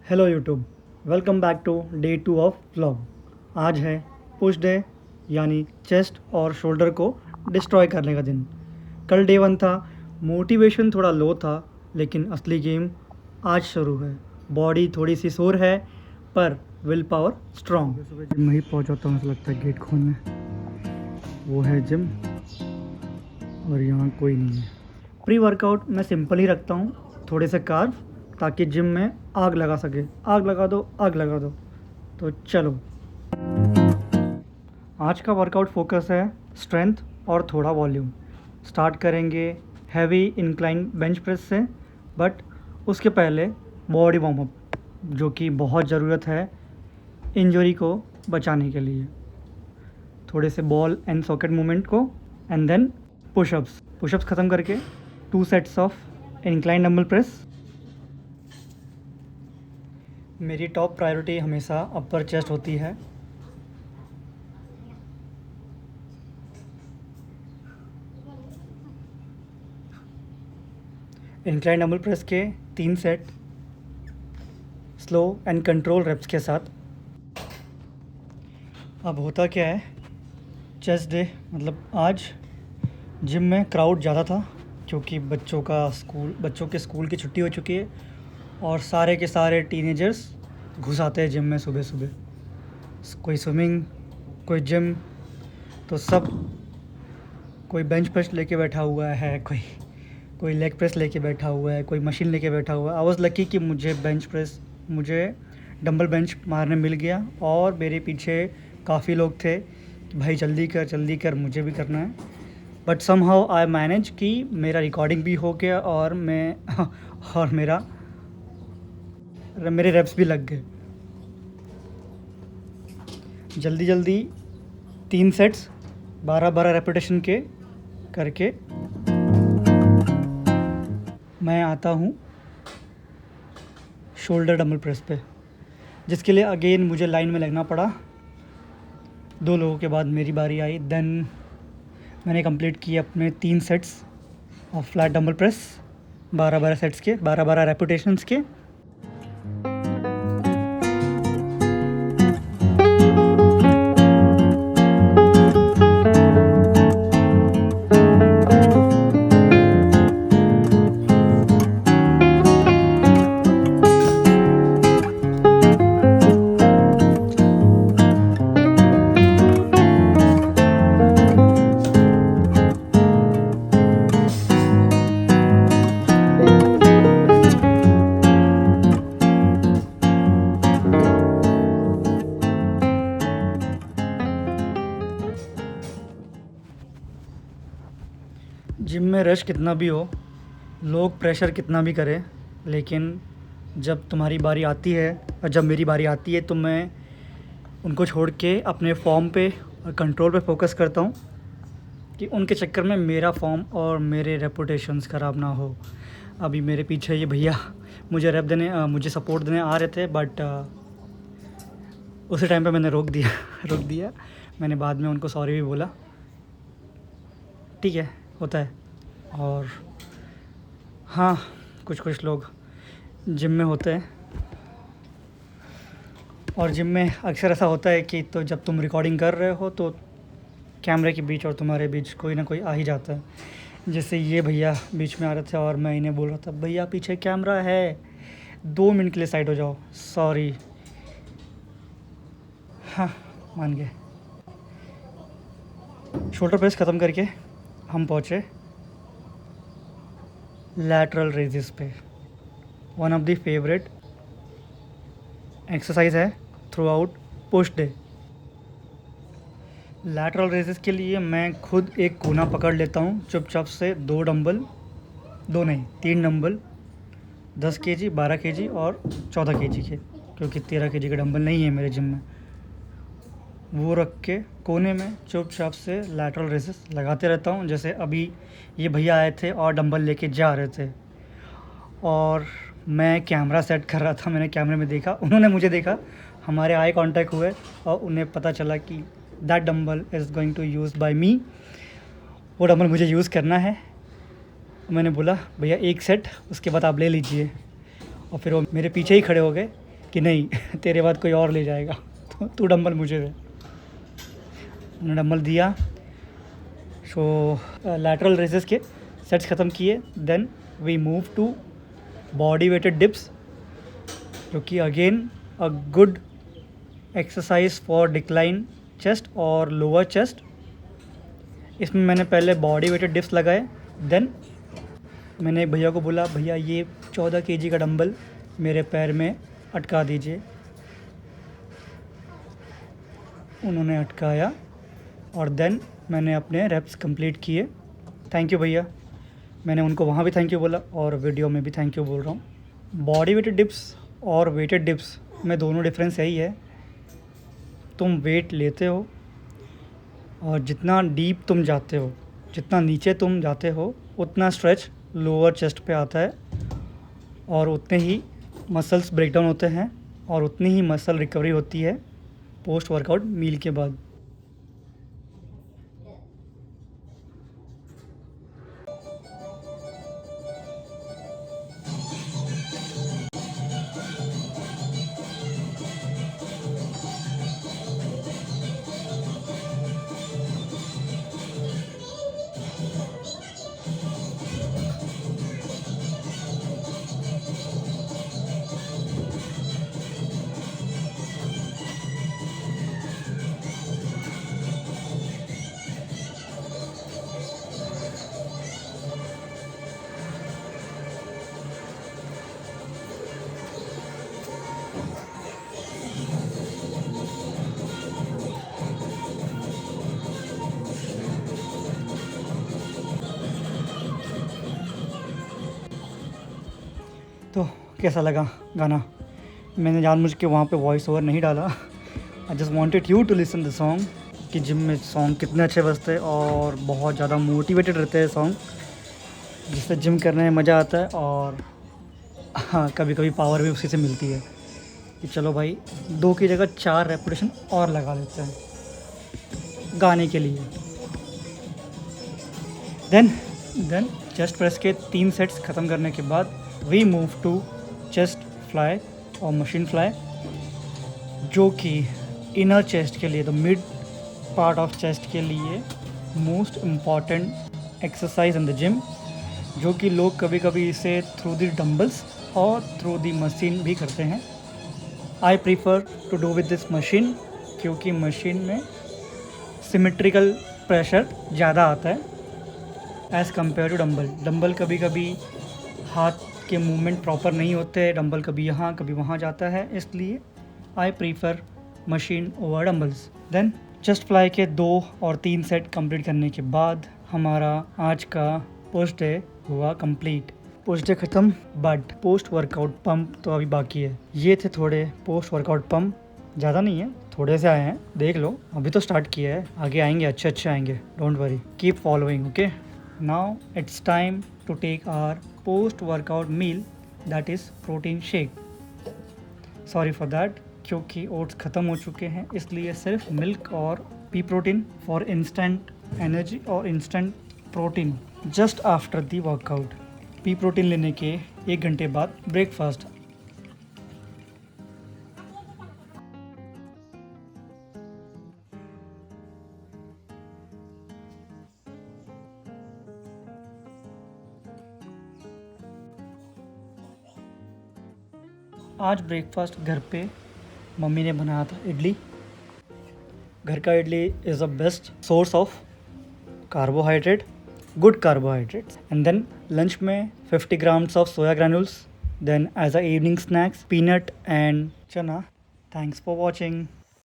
Hello YouTube, welcome back to day 2 of vlog. आज है push day, यानी chest और शोल्डर को डिस्ट्रॉय करने का दिन। कल डे 1 था, मोटिवेशन थोड़ा लो था, लेकिन असली गेम आज शुरू है। बॉडी थोड़ी सी सोर है, पर विल पावर स्ट्रॉन्ग। सुबह जिम में ही पहुँच जाता हूँ, ऐसा लगता है गेट खोलने। वो है जिम और यहाँ कोई नहीं है। प्री वर्कआउट मैं सिंपल ही रखता हूँ, थोड़े से कार्ब, ताकि जिम में आग लगा सके। आग लगा दो, आग लगा दो। तो चलो, आज का वर्कआउट फोकस है स्ट्रेंथ और थोड़ा वॉल्यूम। स्टार्ट करेंगे हैवी इंक्लाइन बेंच प्रेस से, बट उसके पहले बॉडी वार्म अप, जो कि बहुत ज़रूरत है इंजरी को बचाने के लिए। थोड़े से बॉल एंड सॉकेट मूवमेंट को, एंड देन पुशअप्स ख़त्म करके 2 sets of incline dumbbell press. मेरी टॉप प्रायोरिटी हमेशा अपर चेस्ट होती है। इंक्लाइन डंबल प्रेस के 3 set slow and control reps के साथ। अब होता क्या है, चेस्ट डे मतलब आज जिम में क्राउड ज़्यादा था, क्योंकि बच्चों के स्कूल की छुट्टी हो चुकी है और सारे के सारे टीनेजर्स घुस आते हैं जिम में सुबह सुबह। कोई स्विमिंग, कोई जिम, तो सब, कोई बेंच प्रेस लेके बैठा हुआ है, कोई लेग प्रेस लेके बैठा हुआ है, कोई मशीन लेके बैठा हुआ है। आई वाज लकी कि मुझे डंबल बेंच मारने मिल गया, और मेरे पीछे काफ़ी लोग थे कि भाई जल्दी कर, मुझे भी करना है। बट समहाउ आई मैनेज कि मेरा रिकॉर्डिंग भी हो गया और मेरे रेप्स भी लग गए। जल्दी 3 सेट्स 12-12 रेपिटेशन के करके मैं आता हूँ शोल्डर डंबल प्रेस पे, जिसके लिए अगेन मुझे लाइन में लगना पड़ा। 2 लोगों के बाद मेरी बारी आई। देन मैंने कंप्लीट किए अपने 3 sets of flat dumbbell press, 12-12 sets के, 12-12 रेपिटेशंस के। जिम में रश कितना भी हो, लोग प्रेशर कितना भी करें, लेकिन जब तुम्हारी बारी आती है और जब मेरी बारी आती है, तो मैं उनको छोड़ के अपने फॉर्म पे और कंट्रोल पे फोकस करता हूँ, कि उनके चक्कर में मेरा फॉर्म और मेरे रेपुटेशंस ख़राब ना हो। अभी मेरे पीछे ये भैया मुझे सपोर्ट देने आ रहे थे, बट उसी टाइम पे मैंने रोक दिया। मैंने बाद में उनको सॉरी भी बोला। ठीक है, होता है। और हाँ, कुछ लोग जिम में होते हैं, और जिम में अक्सर ऐसा होता है कि तो जब तुम रिकॉर्डिंग कर रहे हो, तो कैमरे के बीच और तुम्हारे बीच कोई ना कोई आ ही जाता है। जैसे ये भैया बीच में आ रहे थे और मैं इन्हें बोल रहा था, भैया पीछे कैमरा है, 2 मिनट के लिए साइड हो जाओ, सॉरी। हाँ, मान गए। शोल्डर प्रेस ख़त्म करके हम पहुँचे लैटरल रेजेस पे। One of the favourite exercise है throughout push day. Lateral raises के लिए मैं खुद एक कोना पकड़ लेता हूँ चुपचाप से। 3 डंबल 10 केजी, 12 केजी और 14 केजी के, क्योंकि 13 केजी के डंबल नहीं है मेरे जिम में। वो रख के कोने में चुपचाप से लैटरल रेसेस लगाते रहता हूँ। जैसे अभी ये भैया आए थे और डंबल लेके जा रहे थे, और मैं कैमरा सेट कर रहा था। मैंने कैमरे में देखा, उन्होंने मुझे देखा, हमारे आई कांटेक्ट हुए, और उन्हें पता चला कि that dumbbell is going to use by me. वो डंबल मुझे यूज़ करना है। मैंने बोला भैया 1 सेट, उसके बाद आप ले लीजिए। और फिर वो मेरे पीछे ही खड़े हो गए कि नहीं तेरे बाद कोई और ले जाएगा, तो तू डंबल मुझे दे। उन्होंने डंबल दिया। सो लैटरल रेसेस के सेट्स ख़त्म किए। Then we move to body weighted dips, जो कि again a good exercise for decline chest और लोअर चेस्ट। इसमें मैंने पहले बॉडी वेटेड डिप्स लगाए। देन मैंने एक भैया को बोला, भैया ये 14 kg का डंबल मेरे पैर में अटका दीजिए। उन्होंने अटकाया और देन मैंने अपने रेप्स कंप्लीट किए। थैंक यू भैया, मैंने उनको वहाँ भी थैंक यू बोला और वीडियो में भी थैंक यू बोल रहा हूँ। बॉडी वेटेड डिप्स और वेटेड डिप्स में दोनों डिफरेंस यही है, तुम वेट लेते हो और जितना डीप तुम जाते हो, जितना नीचे तुम जाते हो, उतना स्ट्रेच लोअर चेस्ट पे आता है और उतने ही मसल्स ब्रेकडाउन होते हैं और उतनी ही मसल रिकवरी होती है पोस्ट वर्कआउट मील के बाद। तो कैसा लगा गाना? मैंने जानबूझ के वहाँ पे वॉइस ओवर नहीं डाला। I just wanted you to listen the song कि जिम में सॉन्ग कितने अच्छे बजते हैं और बहुत ज़्यादा मोटिवेटेड रहते हैं सॉन्ग, जिससे जिम करने में मज़ा आता है। और हाँ, कभी कभी पावर भी उसी से मिलती है कि चलो भाई 2 की जगह 4 रेपिटेशन और लगा लेते हैं गाने के लिए। देन चेस्ट प्रेस के 3 सेट्स ख़त्म करने के बाद we move to chest fly और मशीन फ्लाई, जो कि इनर चेस्ट के लिए, the mid part of chest के लिए most important exercise in the gym, जो कि लोग कभी कभी इसे थ्रू द डंबल्स और थ्रू द मशीन भी करते हैं। I prefer to do with this machine, क्योंकि मशीन में सिमेट्रिकल प्रेशर ज़्यादा आता है as compare to dumbbell. Dumbbell कभी कभी हाथ के मूवमेंट प्रॉपर नहीं होते, डंबल कभी यहाँ कभी वहाँ जाता है, इसलिए I prefer machine over dumbbells. Then chest fly के 2 और 3 सेट कंप्लीट करने के बाद हमारा आज का पोस्ट डे हुआ कंप्लीट। पोस्ट डे ख़त्म, बट पोस्ट वर्कआउट पंप तो अभी बाकी है। ये थे थोड़े पोस्ट वर्कआउट पंप, ज़्यादा नहीं है, थोड़े से आए हैं, देख लो। अभी तो स्टार्ट किया है, आगे आएंगे, अच्छे आएंगे, don't worry, keep following, okay. Now it's time to take our post workout meal, that is protein shake. Sorry for that, क्योंकि ओट्स ख़त्म हो चुके हैं, इसलिए सिर्फ मिल्क और pea protein for instant energy और instant protein just after the workout. Pea protein लेने के 1 घंटे बाद ब्रेकफास्ट। आज ब्रेकफास्ट घर पे मम्मी ने बनाया था इडली। घर का idli is the best source of carbohydrate, good carbohydrates. And then lunch में 50 grams of soya granules, then as a evening snacks peanut and chana. Thanks for watching.